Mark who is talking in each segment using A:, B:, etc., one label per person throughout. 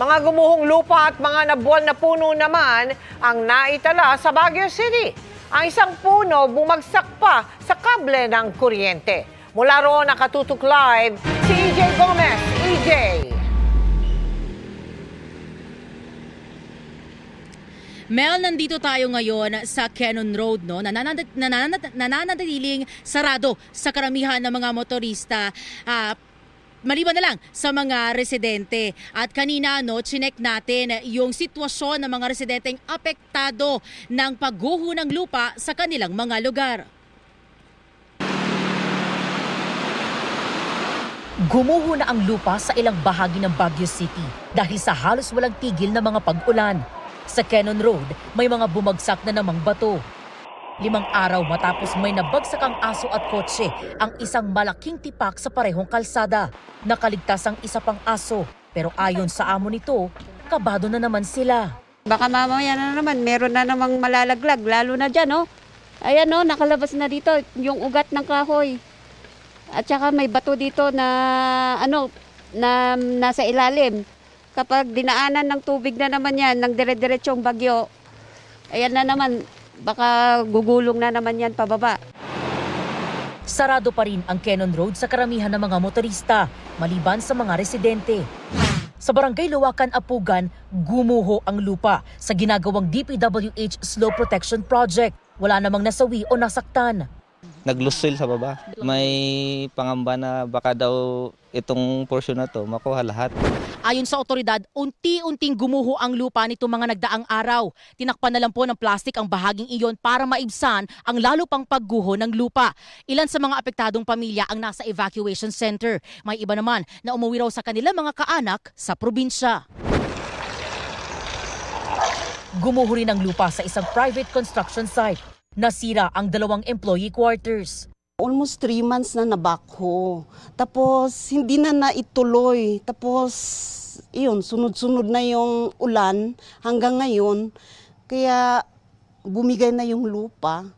A: Mga gumuhong lupa at mga nabuwal na puno naman ang naitala sa Baguio City. Ang isang puno bumagsak pa sa kable ng kuryente. Mula roon nakatutok live si EJ Gomez. EJ!
B: Mel, nandito tayo ngayon sa Cannon Road, no? Nananatiling sarado sa karamihan ng mga motorista. Maliban na lang sa mga residente. At kanina, chinek natin yung sitwasyon ng mga residenteng apektado ng pagguho ng lupa sa kanilang mga lugar.
C: Gumuho na ang lupa sa ilang bahagi ng Baguio City dahil sa halos walang tigil na mga pag-ulan. Sa Cannon Road, may mga bumagsak na namang bato. 5 araw matapos may nabagsak ang aso at kotse ang isang malaking tipak sa parehong kalsada. Nakaligtas ang isa pang aso, pero ayon sa amo nito, kabado na naman sila.
D: Baka mamaya na naman, meron na namang malalaglag, lalo na dyan, no? Ayan, no, nakalabas na dito yung ugat ng kahoy. At saka may bato dito na, na nasa ilalim. Kapag dinaanan ng tubig na naman yan, ng dire-diretsong bagyo, ayan na naman, baka gugulong na naman yan pababa.
C: Sarado pa rin ang Cannon Road sa karamihan ng mga motorista, maliban sa mga residente. Sa barangay Luwakan, Apugan, gumuho ang lupa sa ginagawang DPWH Slope Protection Project. Wala namang nasawi o nasaktan.
E: Naglusil sa baba. May pangamba na baka daw itong portion na to makuha lahat.
B: Ayon sa otoridad, unti-unting gumuho ang lupa nito mga nagdaang araw. Tinakpan na lang po ng plastik ang bahaging iyon para maibsan ang lalo pang pagguho ng lupa. Ilan sa mga apektadong pamilya ang nasa evacuation center. May iba naman na umuwi raw sa kanilang mga kaanak sa probinsya.
C: Gumuho rin ang lupa sa isang private construction site. Nasira ang 2 employee quarters.
F: Almost 3 months na nabakho. Tapos hindi na naituloy. Tapos iyon, sunod-sunod na yung ulan hanggang ngayon. Kaya bumigay na yung lupa,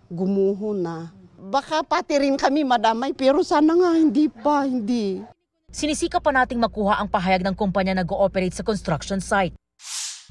F: gumuho na. Baka pati rin kami madamay pero sana nga hindi.
C: Sinisika pa nating makuha ang pahayag ng kumpanya na nag-ooperate sa construction site.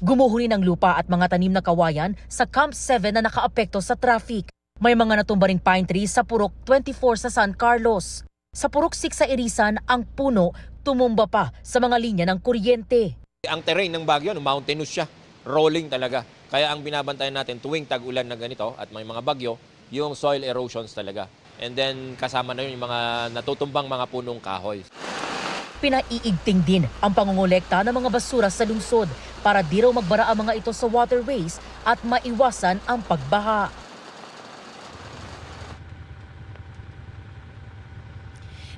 C: Gumuho rin ang lupa at mga tanim na kawayan sa Camp 7 na nakaapekto sa traffic. May mga natumba ring pine trees sa Purok 24 sa San Carlos. Sa Purok 6 sa Irisan, ang puno tumumba pa sa mga linya ng kuryente.
G: Ang terrain ng Baguio, mountainous siya. Rolling talaga. Kaya ang binabantayan natin tuwing tag-ulan na ganito at may mga bagyo, yung soil erosions talaga. And then kasama na yun yung mga natutumbang mga punong kahoy.
C: Pinaiigting din ang pangongolekta ng mga basura sa lungsod para di raw magbara ang mga ito sa waterways at maiwasan ang pagbaha.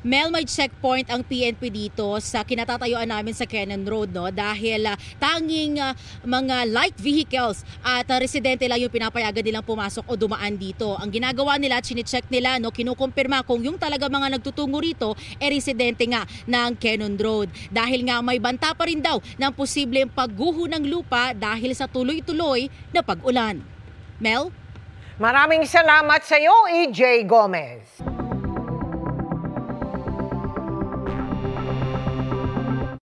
B: Mel, may checkpoint ang PNP dito sa kinatatayuan namin sa Cannon Road, no? Dahil tanging mga light vehicles at residente lang yung pinapayagan nilang pumasok o dumaan dito. Ang ginagawa nila, chine-check nila, kinukumpirma kung yung talaga mga nagtutungo rito residente nga ng Cannon Road. Dahil nga may banta pa rin daw ng posibleng pagguho ng lupa dahil sa tuloy-tuloy na pag-ulan. Mel?
A: Maraming salamat sa iyo, EJ Gomez.